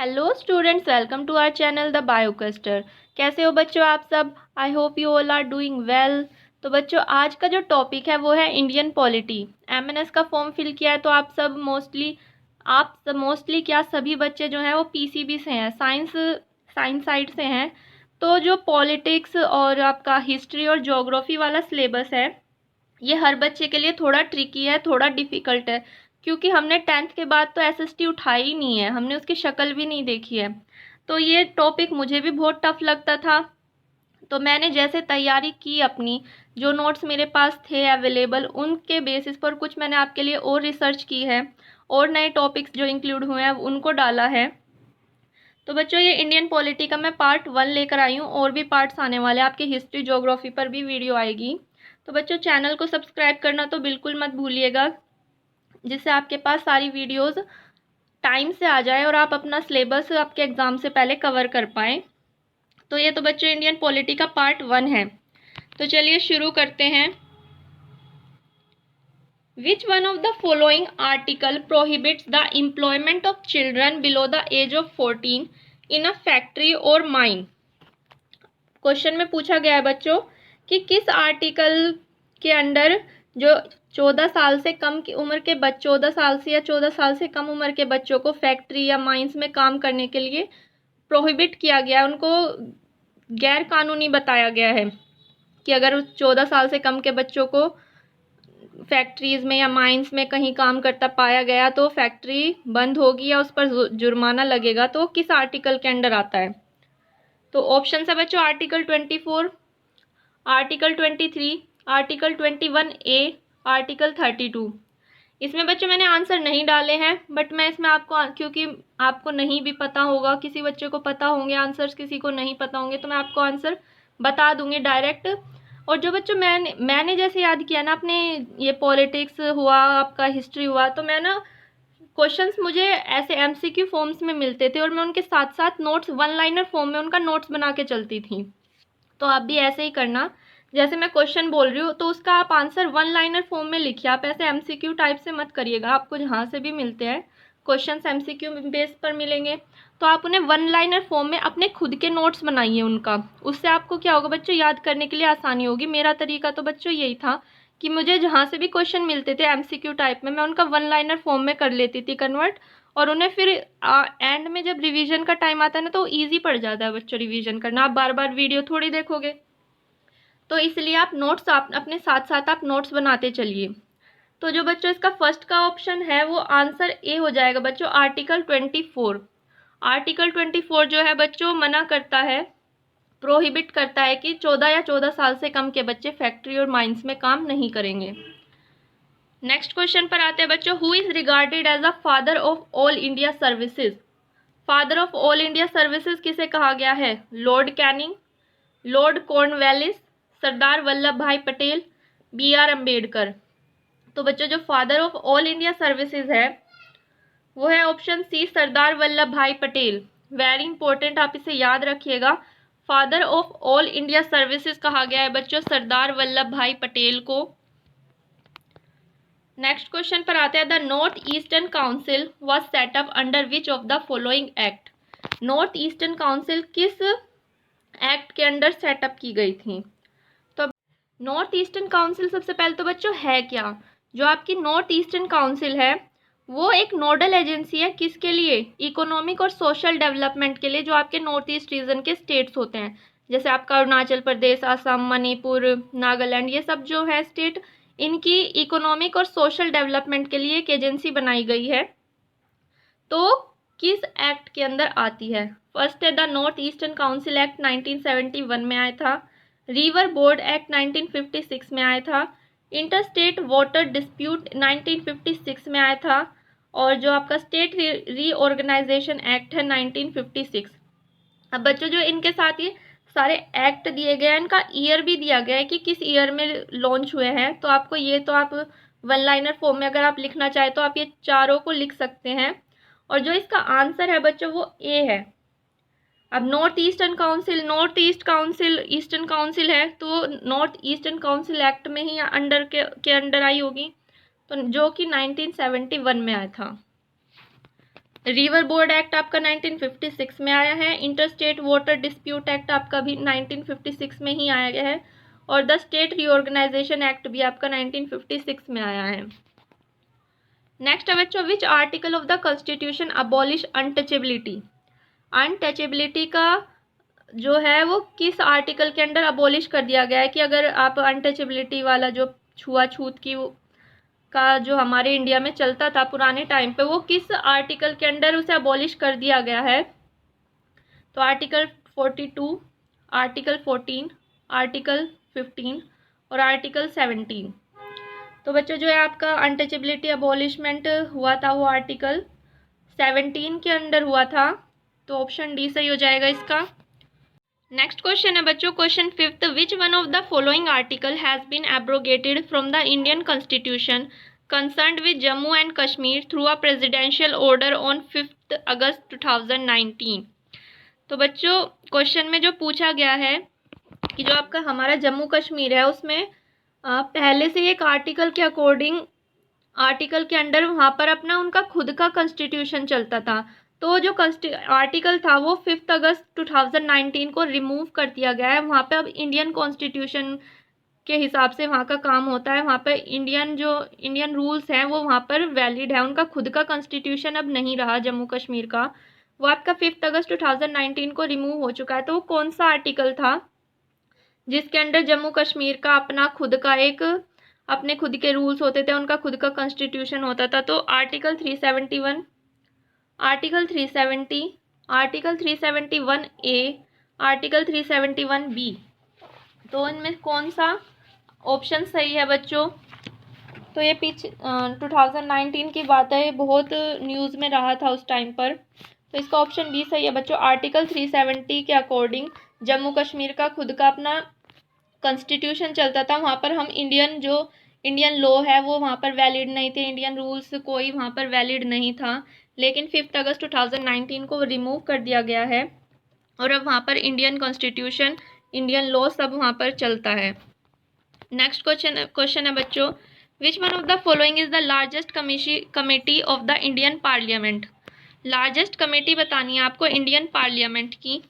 Hello students, welcome to our channel the Biocaster. कैसे हो बच्चों आप सब? I hope you all are doing well. तो बच्चों, आज का जो टॉपिक है वो है इंडियन पॉलिटी। एमएनएस का फॉर्म फिल किया है तो आप सब मोस्टली क्या सभी बच्चे जो हैं वो पीसीबी से हैं, साइंस साइड से हैं। तो जो पॉलिटिक्स और आपका हिस्ट्री और ज्योग्राफी वाला सिलेबस है ये हर बच्चे के लिए थोड़ा ट्रिकी है, थोड़ा डिफ़िकल्ट है, क्योंकि हमने 10th के बाद तो एसएसटी उठाई ही नहीं है, हमने उसकी शक्ल भी नहीं देखी है। तो ये टॉपिक मुझे भी बहुत टफ लगता था। तो मैंने जैसे तैयारी की अपनी, जो नोट्स मेरे पास थे अवेलेबल, उनके बेसिस पर कुछ मैंने आपके लिए और रिसर्च की है और नए टॉपिक्स जो इंक्लूड हुए हैं उनको डाला है। तो बच्चों, ये इंडियन पॉलिटी का मैं पार्ट 1 लेकर आई हूँ, और भी पार्ट्स आने वाले हैं, आपकी हिस्ट्री ज्योग्राफी पर भी वीडियो आएगी। तो बच्चों, चैनल को सब्सक्राइब करना तो बिल्कुल मत भूलिएगा, जिससे आपके पास सारी वीडियोस टाइम से आ जाए और आप अपना सिलेबस आपके एग्ज़ाम से पहले कवर कर पाएँ। तो ये तो बच्चों इंडियन पॉलिटी का पार्ट 1 है। तो चलिए शुरू करते हैं। Which one of the following article prohibits the employment of children below the age of 14 in a factory or mine? Question में पूछा गया है बच्चों कि किस आर्टिकल के अंडर जो 14 साल से कम की उम्र के बच्चों, 14 साल से या 14 साल से कम उम्र के बच्चों को फैक्ट्री या माइंस में काम करने के लिए प्रोहिबिट किया गया है, उनको गैर कानूनी बताया गया है कि अगर उस 14 साल से कम के बच्चों को फैक्ट्रीज में या माइंस में कहीं काम करता पाया गया तो फैक्ट्री बंद होगी या उस पर जुर्माना लगेगा। तो किस आर्टिकल के अंडर आता है? तो ऑप्शन है बच्चों article 24, article 23, article 21A, article 32। इसमें बच्चों मैंने आंसर नहीं डाले हैं, बट मैं इसमें आपको, क्योंकि आपको नहीं भी पता होगा, किसी बच्चे को पता होंगे आंसर्स, किसी को नहीं पता होंगे, तो मैं आपको आंसर बता दूंगी डायरेक्ट। और जो बच्चों मैंने जैसे याद किया ना अपने, ये पॉलिटिक्स हुआ, आपका हिस्ट्री हुआ, तो मैं ना क्वेश्चंस मुझे ऐसे एमसीक्यू फॉर्म्स में मिलते थे और मैं उनके साथ साथ नोट्स 1 लाइनर फॉर्म में उनका नोट्स बना के चलती थी। तो आप भी ऐसे ही करना, जैसे मैं क्वेश्चन बोल रही हूँ तो उसका आप आंसर 1 लाइनर फॉर्म में लिखिए। आप ऐसे एमसीक्यू टाइप से मत करिएगा, आपको जहाँ से भी मिलते हैं क्वेश्चन एमसीक्यू बेस पर मिलेंगे तो आप उन्हें 1 लाइनर फॉर्म में अपने खुद के नोट्स बनाइए उनका। उससे आपको क्या होगा बच्चों, याद करने के लिए आसानी होगी। मेरा तरीका तो बच्चों यही था कि मुझे जहाँ से भी क्वेश्चन मिलते थे एमसीक्यू टाइप में, मैं उनका 1 लाइनर फॉर्म में कर लेती थी कन्वर्ट, और उन्हें फिर एंड में जब रिवीजन का टाइम आता है ना तो ईजी पड़ जाता है बच्चों रिवीजन करना। आप बार बार वीडियो थोड़ी देखोगे, तो इसलिए आप नोट्स अपने साथ साथ आप नोट्स बनाते चलिए। तो जो बच्चों इसका फर्स्ट का ऑप्शन है वो आंसर ए हो जाएगा बच्चों, आर्टिकल 24। आर्टिकल 24 जो है बच्चों मना करता है, प्रोहिबिट करता है कि 14 या 14 साल से कम के बच्चे फैक्ट्री और माइंस में काम नहीं करेंगे। नेक्स्ट क्वेश्चन पर आते हैं बच्चों, who is regarded as the father of all India services? Father of all India services किसे कहा गया है? Lord Canning, lord Cornwallis, Sardar Vallabh bhai Patel, B.R. Ambedkar. तो बच्चों जो father of all India services है वो है ऑप्शन सी, सरदार वल्लभ भाई पटेल। वेरी इंपॉर्टेंट, आप इसे याद रखिएगा। Father of all India services कहा गया है बच्चों सरदार वल्लभ भाई पटेल को। नेक्स्ट क्वेश्चन पर आते हैं, the north eastern council was setup under which of the following act? North eastern council किस एक्ट के अंडर सेटअप की गई थी? तो नॉर्थ ईस्टर्न काउंसिल सबसे पहले तो बच्चों है क्या? जो आपकी नॉर्थ ईस्टर्न काउंसिल है वो एक नोडल एजेंसी है, किसके लिए? इकोनॉमिक और सोशल डेवलपमेंट के लिए, जो आपके नॉर्थ ईस्ट रीजन के स्टेट्स होते हैं, जैसे आपका अरुणाचल प्रदेश, असम, मणिपुर, नागालैंड, ये सब जो है स्टेट, इनकी इकोनॉमिक और सोशल डेवलपमेंट के लिए एक एजेंसी बनाई गई है। तो किस एक्ट के अंदर आती है? फर्स्ट है the north eastern council act 1971 में आया था, रिवर बोर्ड एक्ट 1956 में आया था, इंटर स्टेट वाटर डिस्प्यूट 1956 में आया था, और जो आपका स्टेट रीऑर्गेनाइजेशन एक्ट है 1956। अब बच्चों जो इनके साथ ये सारे एक्ट दिए गए हैं, इनका ईयर भी दिया गया है कि किस ईयर में लॉन्च हुए हैं। तो आपको ये तो आप 1 लाइनर फॉर्म में अगर आप लिखना चाहे तो आप ये चारों को लिख सकते हैं, और जो इसका आंसर है बच्चों वो ए है। अब north eastern council, north east council eastern council है तो नॉर्थ ईस्टर्न काउंसिल एक्ट में ही अंडर के अंडर आई होगी, तो जो कि 1971 में आया था। रिवर बोर्ड एक्ट आपका 1956 में आया है। Inter state water dispute act आपका भी 1956 में ही आया गया है। और द स्टेट रीऑर्गेनाइजेशन एक्ट भी आपका 1956 में आया है। नेक्स्ट है बच्चों, which article of the constitution abolish untouchability. Untouchability का जो है वो किस आर्टिकल के अंडर अबॉलिश कर दिया गया है कि अगर आप अनटचेबिलिटी वाला जो छुआछूत की का जो हमारे इंडिया में चलता था पुराने टाइम पे, वो किस आर्टिकल के अंडर उसे अबॉलिश कर दिया गया है। तो आर्टिकल 42, आर्टिकल 14, आर्टिकल 15 और आर्टिकल 17। तो बच्चों जो है आपका अनटचेबिलिटी अबॉलिशमेंट हुआ था वो आर्टिकल 17 के अंडर हुआ था। तो ऑप्शन डी सही हो जाएगा इसका। नेक्स्ट क्वेश्चन है बच्चों, question 5th, which one of the following article has been abrogated from the Indian constitution concerned with Jammu and Kashmir through a presidential order on 5 August 2019। तो बच्चों क्वेश्चन में जो पूछा गया है कि जो आपका हमारा जम्मू कश्मीर है उसमें पहले से एक आर्टिकल के अकॉर्डिंग, आर्टिकल के अंडर वहाँ पर अपना उनका खुद का कॉन्स्टिट्यूशन चलता था। तो जो आर्टिकल था वो 5 अगस्त 2019 को रिमूव कर दिया गया है। वहाँ पे अब इंडियन कॉन्स्टिट्यूशन के हिसाब से वहाँ का काम होता है। वहाँ पे इंडियन रूल्स हैं वो वहाँ पर वैलिड है। उनका खुद का कॉन्स्टिट्यूशन अब नहीं रहा जम्मू कश्मीर का, वो आपका 5 अगस्त 2019 को रिमूव हो चुका है। तो वो कौन सा आर्टिकल था जिसके अंडर जम्मू कश्मीर का अपना खुद का एक अपने खुद के रूल्स होते थे, उनका खुद का कॉन्स्टिट्यूशन होता था। तो article 371, article 370, article 371A, article 371B। तो इनमें कौन सा ऑप्शन सही है बच्चों। तो ये 2019 की बात है, बहुत न्यूज़ में रहा था उस टाइम पर। तो इसका ऑप्शन बी सही है बच्चों। आर्टिकल 370 के अकॉर्डिंग जम्मू कश्मीर का खुद का अपना कॉन्स्टिट्यूशन चलता था। वहाँ पर हम इंडियन लॉ है वो वहाँ पर वैलिड नहीं थे, इंडियन रूल्स कोई वहाँ पर वैलिड नहीं था। लेकिन 5 अगस्त 2019 को रिमूव कर दिया गया है और अब वहाँ पर इंडियन कॉन्स्टिट्यूशन, इंडियन लॉ सब वहाँ पर चलता है। नेक्स्ट क्वेश्चन है बच्चों, विच one of the following is the largest committee of the Indian parliament. Largest committee बतानी है आपको इंडियन पार्लियामेंट की।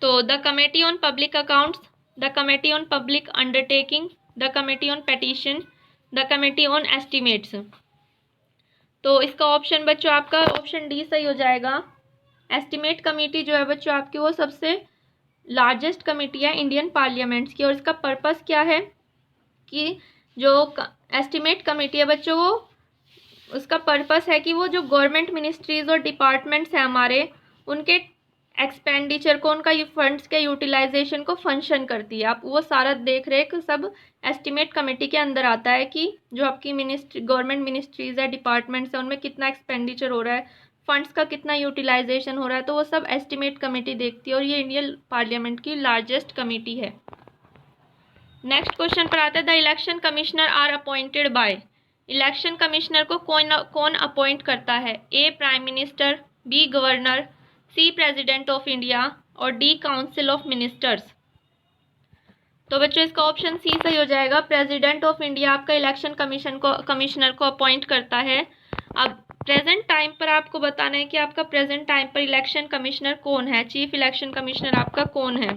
तो the committee on public accounts, the committee on public undertaking, the committee on petition, the committee on estimates. तो इसका option बच्चों आपका option D सही हो जाएगा। एस्टिमेट कमेटी जो है बच्चों आपकी वो सबसे लार्जेस्ट कमेटी है इंडियन पार्लियामेंट्स की। और इसका पर्पस क्या है कि जो एस्टिमेट कमेटी है बच्चों वो उसका पर्पस है कि वो जो गवर्नमेंट मिनिस्ट्रीज़ और डिपार्टमेंट्स हैं हमारे, उनके एक्सपेंडिचर को, उनका फंड्स के यूटिलाइजेशन को फंक्शन करती है। आप वो सारा देख रेख सब एस्टिमेट कमेटी के अंदर आता है कि जो आपकी गवर्नमेंट मिनिस्ट्रीज़ है, डिपार्टमेंट्स है, उनमें कितना एक्सपेंडिचर हो रहा है, फंड्स का कितना यूटिलाइजेशन हो रहा है, तो वो सब एस्टिमेट कमेटी देखती है और ये इंडियन पार्लियामेंट की लार्जेस्ट कमेटी है। नेक्स्ट क्वेश्चन पर आते हैं, the election commissioner are appointed by. Election commissioner को कौन अपॉइंट करता है। A prime minister, B governor, C president of India और डी काउंसिल ऑफ मिनिस्टर्स। तो बच्चों इसका ऑप्शन सी सही हो जाएगा। प्रेसिडेंट ऑफ इंडिया आपका इलेक्शन कमिश्नर को अपॉइंट करता है। अब प्रेजेंट टाइम पर आपको बताना है कि आपका प्रेजेंट टाइम पर इलेक्शन कमिश्नर कौन है, चीफ इलेक्शन कमिश्नर आपका कौन है।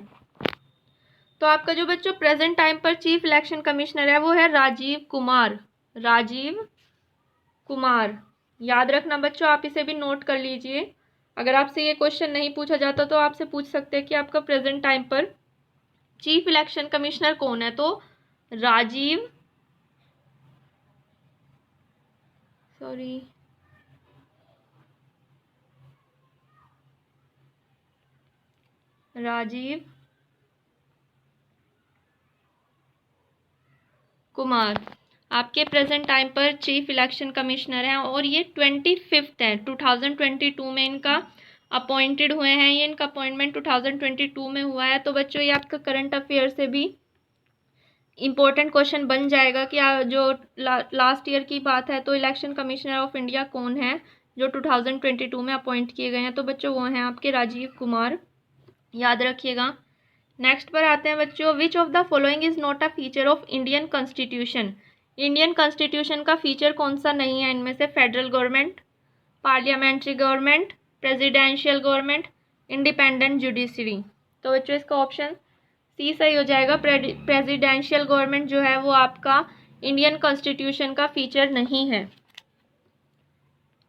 तो आपका जो बच्चों प्रेजेंट टाइम पर चीफ इलेक्शन कमिश्नर है वो है राजीव कुमार। राजीव कुमार, याद रखना बच्चों, आप इसे भी नोट कर लीजिए। अगर आपसे ये क्वेश्चन नहीं पूछा जाता तो आपसे पूछ सकते हैं कि आपका प्रेजेंट टाइम पर चीफ इलेक्शन कमिश्नर कौन है। तो राजीव कुमार आपके प्रेजेंट टाइम पर चीफ इलेक्शन कमिश्नर हैं और ये 25 है 2022 में इनका अपॉइंटेड हुए हैं। ये इनका अपॉइंटमेंट 2022 में हुआ है। तो बच्चों ये आपका करंट अफेयर से भी इम्पोर्टेंट क्वेश्चन बन जाएगा कि जो लास्ट ईयर की बात है तो इलेक्शन कमिश्नर ऑफ इंडिया कौन है जो 2022 में अपॉइंट किए गए हैं। तो बच्चों वो हैं आपके राजीव कुमार, याद रखिएगा। नेक्स्ट पर आते हैं बच्चों, which of the following is not a feature of Indian constitution. Indian constitution का फीचर कौन सा नहीं है इनमें से। Federal government, parliamentary government, presidential government, independent judiciary. तो बच्चों इसका ऑप्शन सी सही हो जाएगा। प्रेसिडेंशियल गवर्नमेंट जो है वो आपका इंडियन कॉन्स्टिट्यूशन का फीचर नहीं है।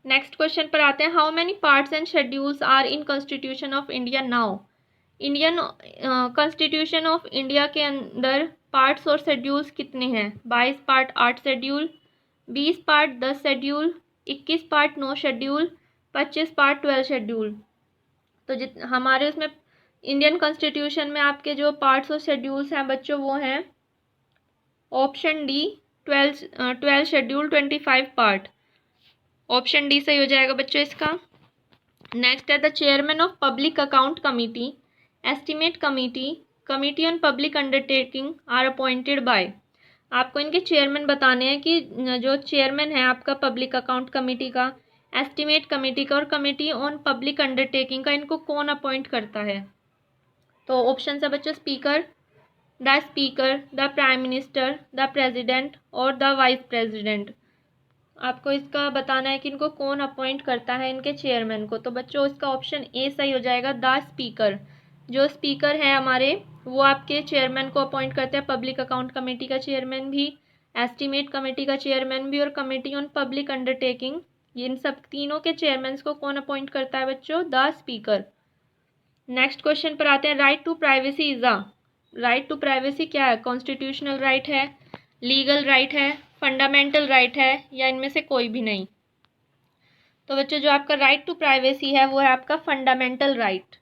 नेक्स्ट क्वेश्चन पर आते हैं। How many parts and schedules are in constitution of India now. Indian constitution of India के अंदर पार्ट्स और शेड्यूल्स कितने हैं? 22 part 8 schedule, 20 part 10 schedule, 21 part 9 schedule, 25 part 12 schedule. तो हमारे उसमें इंडियन कॉन्स्टिट्यूशन में आपके जो पार्ट्स और शेड्यूल्स हैं बच्चों वो हैं option D 12 schedule 25 part. Option D सही हो जाएगा बच्चों इसका। नेक्स्ट है the chairman of public account committee, estimate committee, committee on public undertaking are appointed by. आपको इनके चेयरमैन बताने हैं कि जो चेयरमैन है आपका पब्लिक अकाउंट कमेटी का, एस्टीमेट कमेटी का और कमेटी ऑन पब्लिक अंडरटेकिंग का, इनको कौन अपॉइंट करता है? तो ऑप्शन है बच्चों speaker, the prime minister, the president और द वाइस प्रेसिडेंट। आपको इसका बताना है कि इनको कौन अपॉइंट करता है इनके चेयरमैन को। तो बच्चों इसका ऑप्शन ए सही हो जाएगा, द स्पीकर। जो स्पीकर है हमारे वो आपके चेयरमैन को अपॉइंट करते हैं। पब्लिक अकाउंट कमेटी का चेयरमैन भी, एस्टीमेट कमेटी का चेयरमैन भी और कमेटी ऑन पब्लिक अंडरटेकिंग, इन सब तीनों के चेयरमैन को कौन अपॉइंट करता है बच्चों? The speaker. नेक्स्ट क्वेश्चन पर आते हैं। Right to privacy is a. Right to privacy क्या है? कॉन्स्टिट्यूशनल राइट है, लीगल राइट है, फंडामेंटल राइट है या इनमें से कोई भी नहीं? तो बच्चों जो आपका राइट टू प्राइवेसी है वो है आपका फंडामेंटल राइट।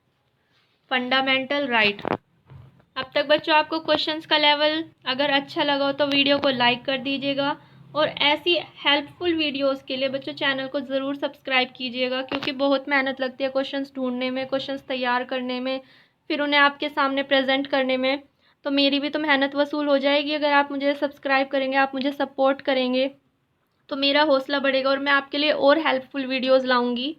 Fundamental right. अब तक बच्चों आपको क्वेश्चंस का लेवल अगर अच्छा लगा हो तो वीडियो को लाइक कर दीजिएगा और ऐसी हेल्पफुल वीडियोस के लिए बच्चों चैनल को ज़रूर सब्सक्राइब कीजिएगा, क्योंकि बहुत मेहनत लगती है क्वेश्चंस ढूंढने में, क्वेश्चंस तैयार करने में, फिर उन्हें आपके सामने प्रेजेंट करने में। तो मेरी भी तो मेहनत वसूल हो जाएगी अगर आप मुझे सब्सक्राइब करेंगे, आप मुझे सपोर्ट करेंगे तो मेरा हौसला बढ़ेगा और मैं आपके लिए और हेल्पफुल वीडियोज़ लाऊँगी।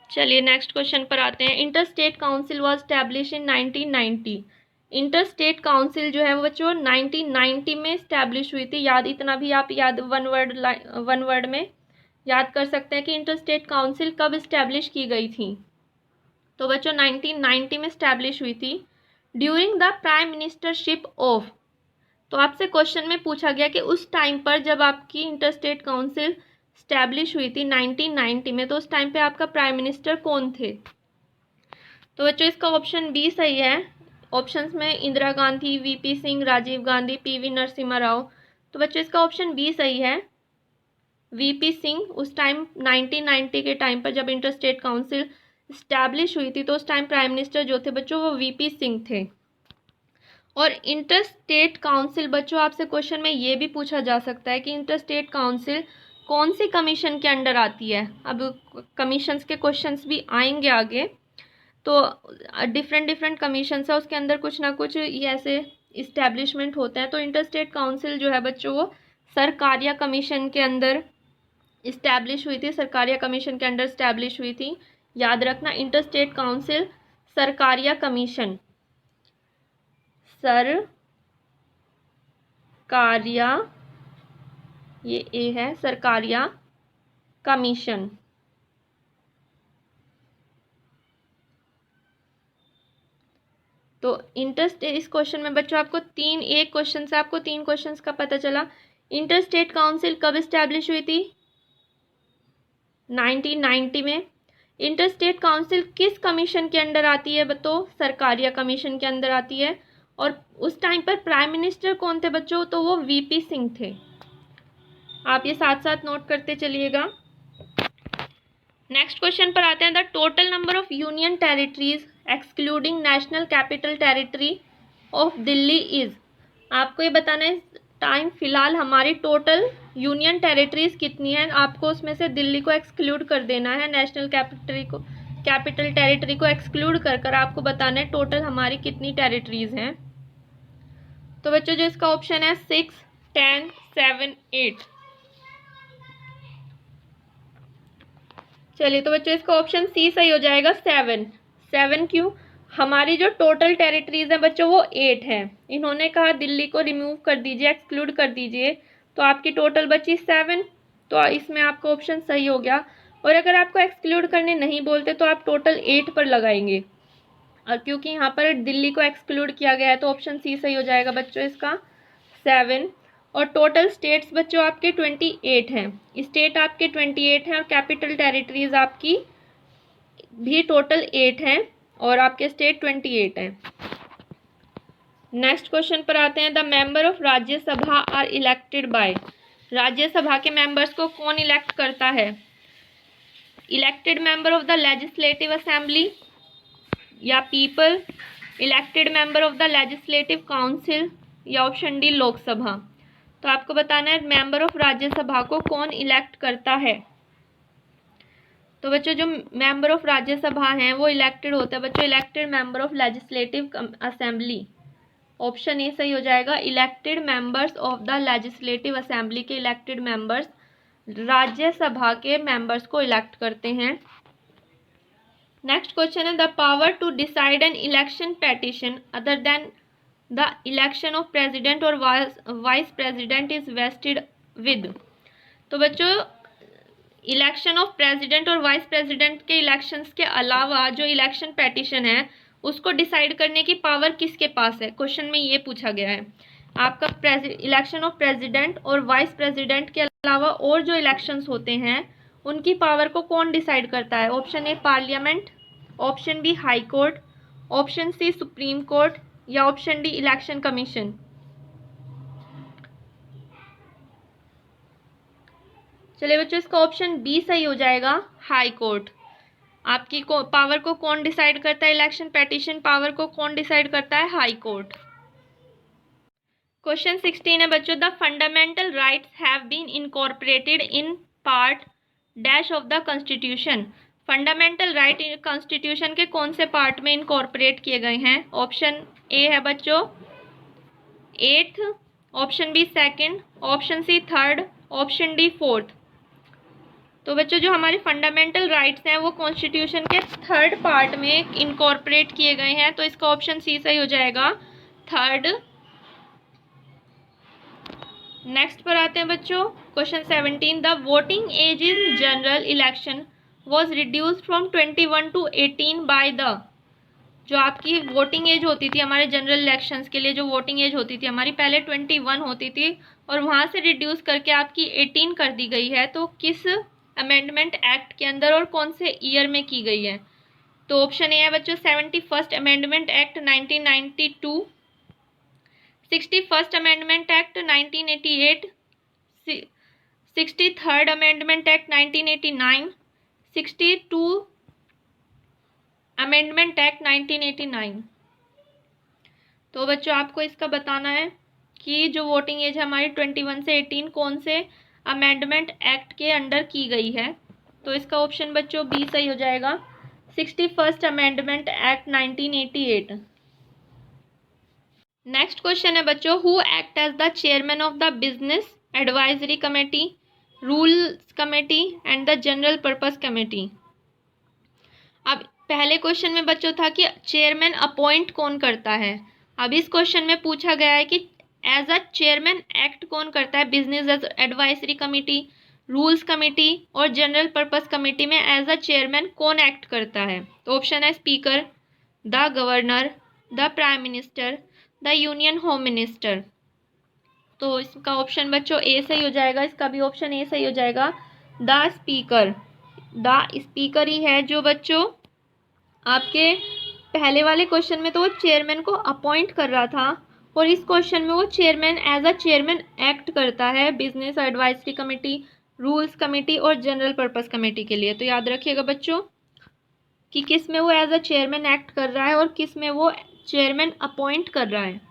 चलिए नेक्स्ट क्वेश्चन पर आते हैं। Inter state council was establish in 1990। Inter state council जो है वो बच्चों 1990 में स्टैब्लिश हुई थी। याद इतना भी आप याद वन वर्ड में याद कर सकते हैं कि इंटर स्टेट काउंसिल कब स्टैब्लिश की गई थी। तो बच्चों 1990 में स्टैब्लिश हुई थी during the prime ministership of. तो आपसे क्वेश्चन में पूछा गया कि उस टाइम पर जब आपकी इंटर स्टेट काउंसिल स्टैब्लिश हुई थी 1990 में, तो उस टाइम पे आपका प्राइम मिनिस्टर कौन थे? तो बच्चों इसका ऑप्शन बी सही है। ऑप्शंस में इंदिरा गांधी, वीपी सिंह, राजीव गांधी, पीवी नरसिम्हा राव। तो बच्चों इसका ऑप्शन बी सही है, वीपी सिंह। उस टाइम 1990 के टाइम पर जब इंटर स्टेट काउंसिल स्टैब्लिश हुई थी तो उस टाइम प्राइम मिनिस्टर जो थे बच्चों वो वीपी सिंह थे। और इंटर स्टेट काउंसिल बच्चों आपसे क्वेश्चन में ये भी पूछा जा सकता है कि इंटर स्टेट काउंसिल कौन सी कमीशन के अंडर आती है। अब कमीशंस के क्वेश्चंस भी आएंगे आगे, तो डिफरेंट कमीशंस है, उसके अंदर कुछ ना कुछ ये ऐसे इस्टेब्लिशमेंट होते हैं। तो इंटर स्टेट काउंसिल जो है बच्चों वो सरकारिया कमीशन के अंदर इस्टेब्लिश हुई थी, सरकारिया कमीशन के अंडर इस्टेब्लिश हुई थी। याद रखना inter state council Sarkaria commission, Sarkaria, ये ए है, सरकारिया कमीशन। तो इंटर इस क्वेश्चन में बच्चों आपको एक क्वेश्चन से आपको 3 क्वेश्चंस का पता चला। इंटर स्टेट काउंसिल कब इस्टेब्लिश हुई थी? 1990 में। इंटर स्टेट काउंसिल किस कमीशन के अंडर आती है? तो सरकारिया कमीशन के अंदर आती है। और उस टाइम पर प्राइम मिनिस्टर कौन थे बच्चों? तो वो वीपी सिंह थे। आप ये साथ साथ नोट करते चलिएगा। नेक्स्ट क्वेश्चन पर आते हैं। The total number of union territories excluding national capital territory of Delhi is. आपको ये बताना है टाइम फिलहाल हमारी टोटल यूनियन टेरिटरीज कितनी है। आपको उसमें से दिल्ली को एक्सक्लूड कर देना है, नेशनल कैपिटल टेरिटरी को एक्सक्लूड कर आपको बताना है टोटल हमारी कितनी टेरिटरीज हैं। तो बच्चों जो इसका ऑप्शन है 6, 10, 7, 8। चलिए तो बच्चों इसका ऑप्शन सी सही हो जाएगा, 7। क्यों? हमारी जो टोटल टेरिटरीज है बच्चों वो 8 है। इन्होंने कहा दिल्ली को रिमूव कर दीजिए, एक्सक्लूड कर दीजिए, तो आपकी टोटल बची 7। तो इसमें आपका ऑप्शन सही हो गया। और अगर आपको एक्सक्लूड करने नहीं बोलते तो आप टोटल 8 पर लगाएंगे, और क्योंकि यहाँ पर दिल्ली को एक्सक्लूड किया गया है तो ऑप्शन सी सही हो जाएगा बच्चों इसका 7। और टोटल स्टेट्स बच्चों आपके 28 हैं, स्टेट आपके 28 हैं और कैपिटल टेरिटरीज आपकी भी टोटल 8 हैं और आपके स्टेट 28 हैं। नेक्स्ट क्वेश्चन पर आते हैं। The member of Rajya Sabha are elected by, Rajya Sabha के मेंबर्स को कौन इलेक्ट करता है? Elected member of the legislative assembly या people, elected member of the legislative council या ऑप्शन डी लोकसभा। तो आपको बताना है मेंबर ऑफ राज्यसभा को कौन इलेक्ट करता है। तो बच्चों जो मेंबर ऑफ राज्यसभा हैं वो इलेक्टेड होते हैं बच्चों, elected member of legislative assembly, option A सही हो जाएगा। Elected members of the legislative assembly के इलेक्टेड मेंबर्स राज्यसभा के मेंबर्स को इलेक्ट करते हैं। नेक्स्ट क्वेश्चन है the power to decide an election petition other than the election of president और vice president is vested with. तो बच्चों इलेक्शन ऑफ प्रेसिडेंट और वाइस प्रेसिडेंट के इलेक्शंस के अलावा जो इलेक्शन पेटिशन है उसको डिसाइड करने की पावर किसके पास है? क्वेश्चन में ये पूछा गया है। आपका इलेक्शन ऑफ प्रेसिडेंट और वाइस प्रेसिडेंट के अलावा और जो इलेक्शंस होते हैं उनकी पावर को कौन डिसाइड करता है? Option A parliament, option B high court, option C supreme court या ऑप्शन डी इलेक्शन कमीशन। चलिए बच्चों इसका ऑप्शन बी सही हो जाएगा, हाई कोर्ट। आपकी पावर को कौन डिसाइड करता है? इलेक्शन पेटिशन पावर को कौन डिसाइड करता है? High court. क्वेश्चन 16 है बच्चों the fundamental rights have been incorporated in part dash of the constitution. Fundamental right constitution के कौन से पार्ट में इनकॉर्पोरेट किए गए हैं? ऑप्शन ए है बच्चों 8th, option B 2nd, option C 3rd, option D 4th। तो बच्चों जो हमारे फंडामेंटल राइट्स हैं वो कॉन्स्टिट्यूशन के 3rd पार्ट में इनकॉर्पोरेट किए गए हैं, तो इसका ऑप्शन सी सही हो जाएगा 3rd। नेक्स्ट पर आते हैं बच्चों question 17 the voting age in general election was reduced from 21 to 18 by the. जो आपकी वोटिंग एज होती थी हमारे जनरल इलेक्शंस के लिए, जो वोटिंग एज होती थी हमारी पहले 21 होती थी और वहाँ से रिड्यूस करके आपकी 18 कर दी गई है, तो किस अमेंडमेंट एक्ट के अंदर और कौन से ईयर में की गई है? तो ऑप्शन ए है बच्चों 71st amendment act 1992, 61st amendment act 1988, 63rd amendment act 1989, 62 amendment act 1989। तो बच्चों आपको इसका बताना है कि जो वोटिंग एज है हमारी 21 से 18 कौन से अमेंडमेंट एक्ट के अंडर की गई है? तो इसका ऑप्शन बच्चों बी सही हो जाएगा 61st amendment act 1988। Next question है बच्चों who act as the chairman of the business advisory committee, rules committee and the general purpose committee. अब पहले क्वेश्चन में बच्चों था कि चेयरमैन अपॉइंट कौन करता है, अब इस क्वेश्चन में पूछा गया है कि एज अ चेयरमैन एक्ट कौन करता है business advisory committee, rules committee और जनरल पर्पस कमेटी में एज अ चेयरमैन कौन एक्ट करता है? तो ऑप्शन है speaker, the governor, the prime minister, the union home minister. तो इसका ऑप्शन बच्चों ए सही हो जाएगा, इसका भी ऑप्शन ए सही हो जाएगा, द स्पीकर। द स्पीकर ही है जो बच्चों आपके पहले वाले क्वेश्चन में तो वो चेयरमैन को अपॉइंट कर रहा था और इस क्वेश्चन में वो chairman as a chairman act करता है business advisory committee, rules committee और जनरल पर्पस कमेटी के लिए। तो याद रखिएगा बच्चों कि किस में वो एज अ चेयरमैन एक्ट कर रहा है और किस में वो चेयरमैन अपॉइंट कर रहा है।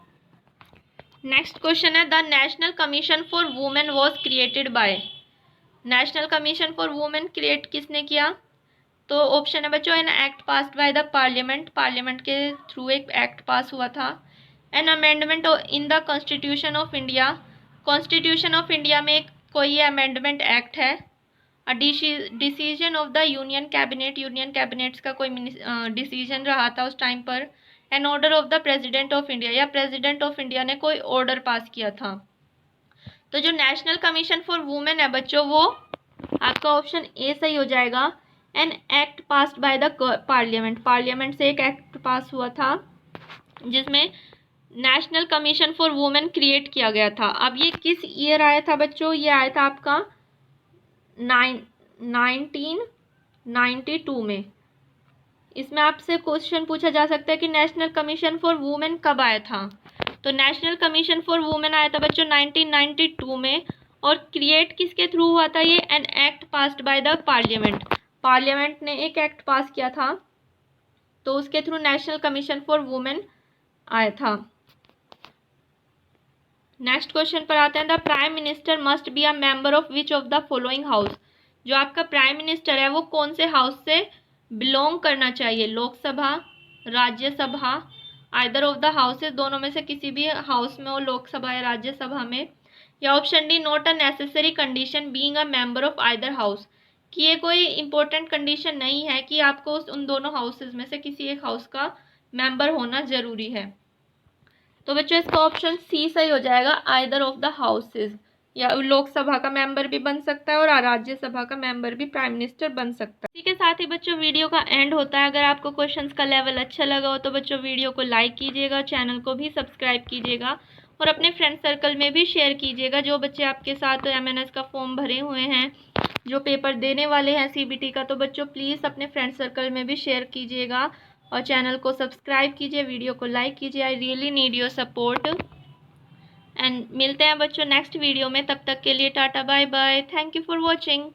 नेक्स्ट क्वेश्चन है the national commission for women was created by. National commission for women create किसने किया? तो ऑप्शन है बच्चों an act passed by the parliament, parliament के थ्रू एक एक्ट पास हुआ था। An amendment in the constitution of India, constitution of India में एक कोई अमेंडमेंट एक्ट है। A decision of the union cabinet, union cabinets का कोई डिसीजन रहा था उस टाइम पर। An order of the president of India, या प्रेसिडेंट ऑफ इंडिया ने कोई ऑर्डर पास किया था। तो जो नेशनल कमीशन फॉर वुमेन है बच्चों वो आपका ऑप्शन ए सही हो जाएगा। An act passed by the parliament, parliament से एक एक्ट पास हुआ था जिसमें national commission for women create किया गया था। अब ये किस ईयर आया था बच्चों? ये आया था आपका 1992 में। इसमें आपसे क्वेश्चन पूछा जा सकता है कि नेशनल कमीशन फॉर वुमेन कब आया था? तो नेशनल कमीशन फॉर वुमेन आया था बच्चों 1992 में। और क्रिएट किसके थ्रू हुआ था ये? An act passed by the parliament, parliament ने एक एक्ट पास किया था, तो उसके through national commission for women आया था। नेक्स्ट क्वेश्चन पर आते हैं। The prime minister must be a member of which of the following house? जो आपका प्राइम मिनिस्टर है वो कौन से हाउस से बिलोंग करना चाहिए? Lok Sabha, Rajya Sabha, either of the houses, दोनों में से किसी भी हाउस में हो, लोकसभा या राज्यसभा में। या option D, not a necessary condition being a member of either house, कि ये कोई इंपॉर्टेंट कंडीशन नहीं है कि आपको उन दोनों हाउसेज में से किसी एक हाउस का मेंबर होना जरूरी है। तो बच्चों इसका ऑप्शन सी सही हो जाएगा, आइदर ऑफ द हाउसेज। या लोकसभा का मेंबर भी बन सकता है और राज्यसभा का मेंबर भी प्राइम मिनिस्टर बन सकता है। इसी के साथ ही बच्चों वीडियो का एंड होता है। अगर आपको क्वेश्चंस का लेवल अच्छा लगा हो तो बच्चों वीडियो को लाइक कीजिएगा, चैनल को भी सब्सक्राइब कीजिएगा और अपने फ्रेंड सर्कल में भी शेयर कीजिएगा। जो बच्चे आपके साथ MNS का फॉर्म भरे हुए हैं, जो पेपर देने वाले हैं CBT का, तो बच्चों प्लीज़ अपने फ्रेंड सर्कल में भी शेयर कीजिएगा और चैनल को सब्सक्राइब कीजिए, वीडियो को लाइक कीजिए। I really need your support. And मिलते हैं बच्चों नेक्स्ट वीडियो में, तब तक के लिए tata bye bye, thank you for watching.